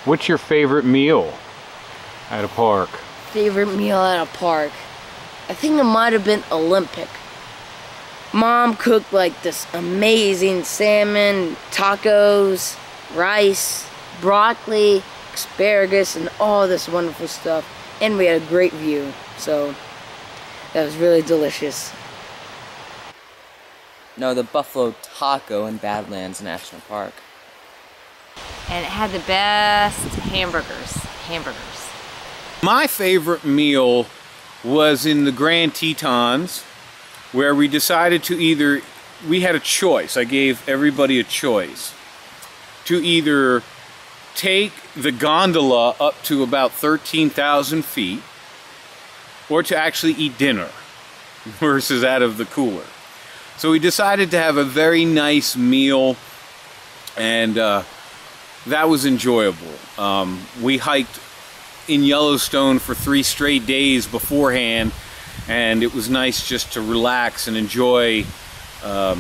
What's your favorite meal at a park? Favorite meal at a park? I think it might have been Olympic. Mom cooked like this amazing salmon, tacos, rice, broccoli, asparagus, and all this wonderful stuff. And we had a great view, so that was really delicious. No, the Buffalo Taco in Badlands National Park. And it had the best hamburgers. My favorite meal was in the Grand Tetons, where we decided to we had a choice. I gave everybody a choice to either take the gondola up to about 13,000 feet or to actually eat dinner versus out of the cooler. So we decided to have a very nice meal, and that was enjoyable. We hiked in Yellowstone for 3 straight days beforehand, and it was nice just to relax and enjoy the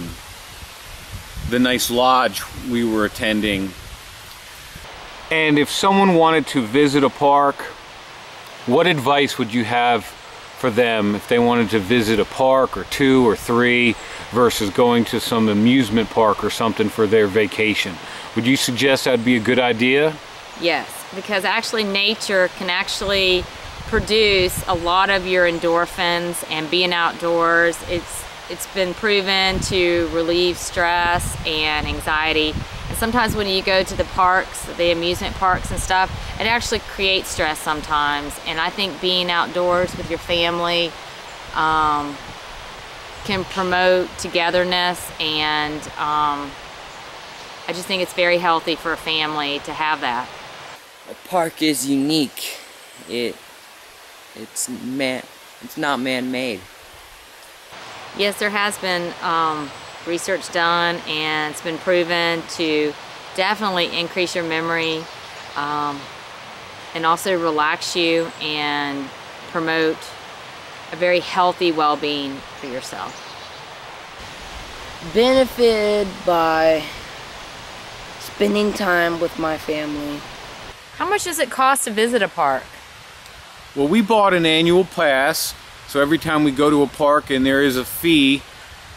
nice lodge we were attending. And if someone wanted to visit a park, what advice would you have for them if they wanted to visit a park or 2 or 3 versus going to some amusement park or something for their vacation? Would you suggest that'd be a good idea? Yes, because actually nature can actually produce a lot of your endorphins, and being outdoors, it's been proven to relieve stress and anxiety. And sometimes when you go to the parks, the amusement parks and stuff, it actually creates stress sometimes. And I think being outdoors with your family can promote togetherness, and I just think it's very healthy for a family to have that. The park is unique. It's not man-made. Yes, there has been research done, and it's been proven to definitely increase your memory and also relax you and promote a very healthy well-being for yourself. Benefited by spending time with my family. How much does it cost to visit a park? Well, we bought an annual pass, so every time we go to a park and there is a fee,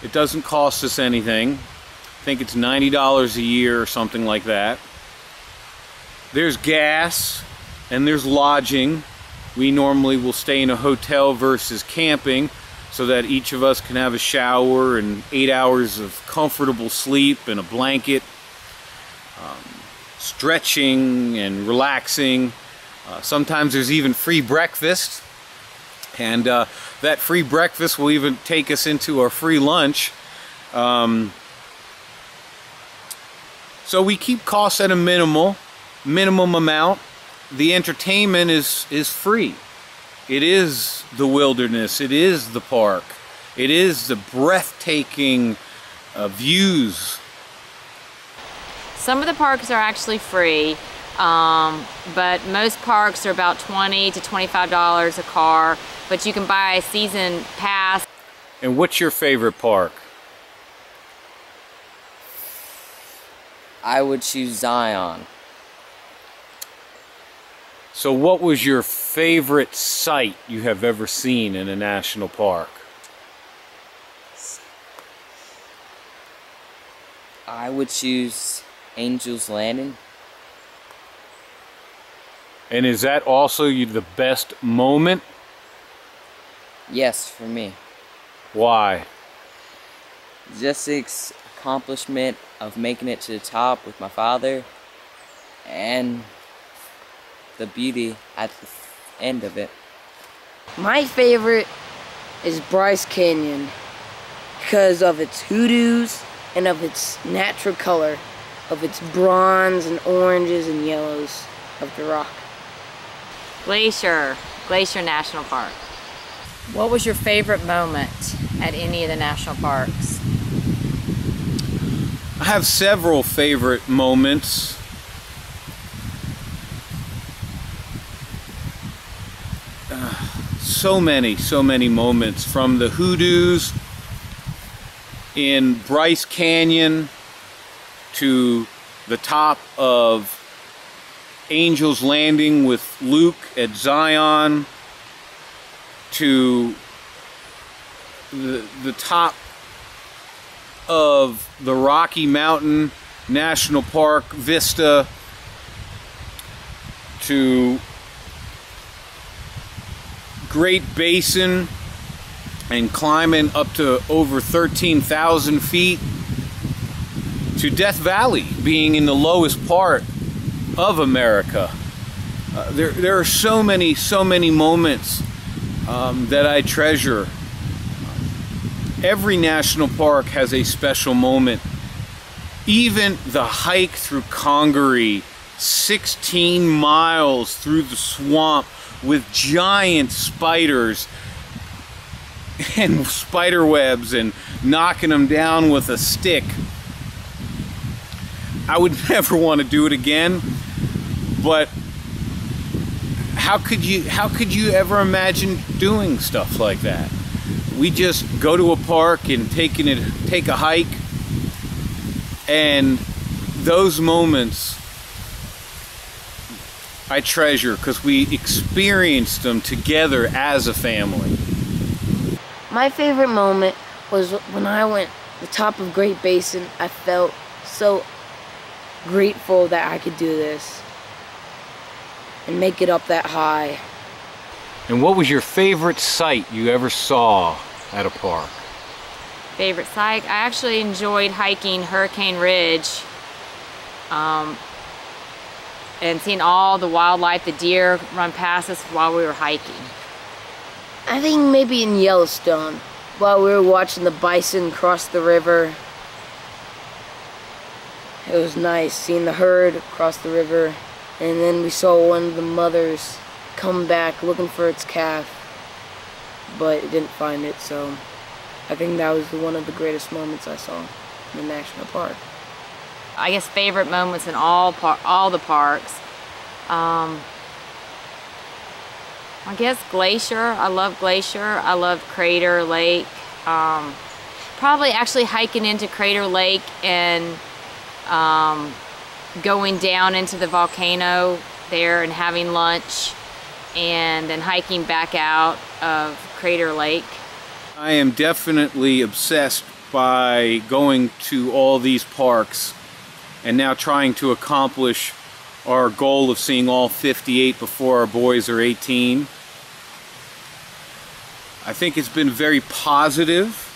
it doesn't cost us anything. I think it's $90 a year or something like that. There's gas and there's lodging. We normally will stay in a hotel versus camping, so that each of us can have a shower and 8 hours of comfortable sleep and a blanket. Stretching and relaxing. Sometimes there's even free breakfast, and that free breakfast will even take us into our free lunch. So we keep costs at a minimum amount. The entertainment is free. It is the wilderness, it is the park, it is the breathtaking views. Some of the parks are actually free, but most parks are about $20 to $25 a car, but you can buy a season pass. And what's your favorite park? I would choose Zion. So what was your favorite sight you have ever seen in a national park? I would choose Angel's Landing. And is that also the best moment? Yes, for me. Why? Just the accomplishment of making it to the top with my father, and the beauty at the end of it. My favorite is Bryce Canyon because of its hoodoos and of its natural color, of its bronze and oranges and yellows of the rock. Glacier National Park. What was your favorite moment at any of the national parks? I have several favorite moments. So many moments, from the hoodoos in Bryce Canyon to the top of angels landing with Luke at Zion, to the top of the Rocky Mountain National Park vista, to Great Basin and climbing up to over 13,000 feet, to Death Valley being in the lowest part of America. There are so many moments that I treasure. Every national park has a special moment. Even the hike through Congaree, 16 miles through the swamp with giant spiders and spider webs and knocking them down with a stick. I would never want to do it again, but how could you ever imagine doing stuff like that? We just go to a park and take a hike, and those moments I treasure because we experienced them together as a family. My favorite moment was when I went to the top of Great Basin. I felt so grateful that I could do this and make it up that high. And what was your favorite sight you ever saw at a park? Favorite sight? I actually enjoyed hiking Hurricane Ridge and seeing all the wildlife, the deer run past us while we were hiking. I think maybe in Yellowstone, while we were watching the bison cross the river. It was nice seeing the herd cross the river, and then we saw one of the mothers come back looking for its calf, but it didn't find it, so I think that was one of the greatest moments I saw in the national park. I guess favorite moments in all the parks. I guess Glacier. I love Glacier. I love Crater Lake. Probably actually hiking into Crater Lake and going down into the volcano there and having lunch, and then hiking back out of Crater Lake. I am definitely obsessed by going to all these parks and now trying to accomplish our goal of seeing all 58 before our boys are 18. I think it's been very positive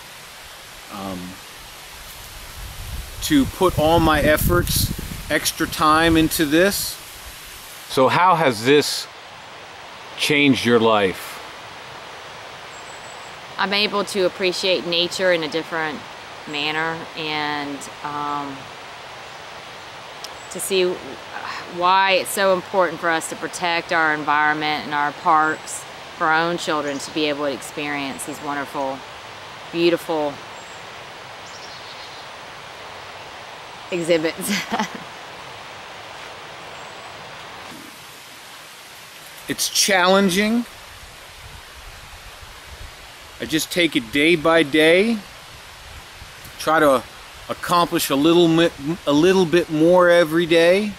to put all my efforts, extra time into this. So how has this changed your life? I'm able to appreciate nature in a different manner, and to see why it's so important for us to protect our environment and our parks for our own children to be able to experience these wonderful, beautiful exhibits. It's challenging. I just take it day by day, try to accomplish a little bit more every day.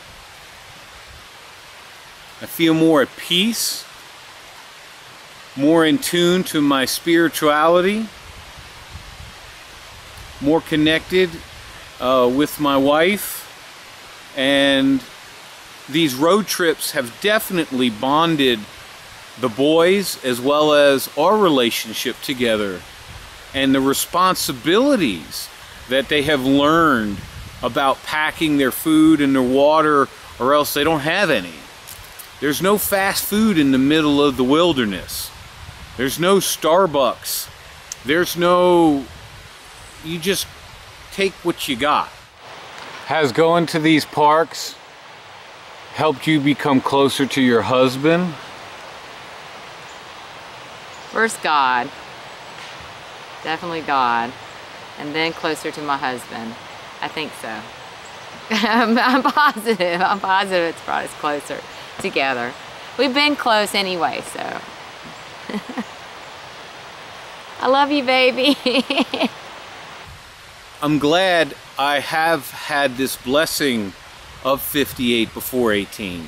I feel more at peace, more in tune to my spirituality, more connected with my wife, and these road trips have definitely bonded the boys as well as our relationship together, and the responsibilities that they have learned about packing their food and their water, or else they don't have any. There's no fast food in the middle of the wilderness. There's no Starbucks. There's no, you just take what you got. Has going to these parks helped you become closer to your husband? First God, definitely God, and then closer to my husband. I think so. I'm positive it's brought us closer together. We've been close anyway, so. I love you, baby. I'm glad I have had this blessing of 58 before 18.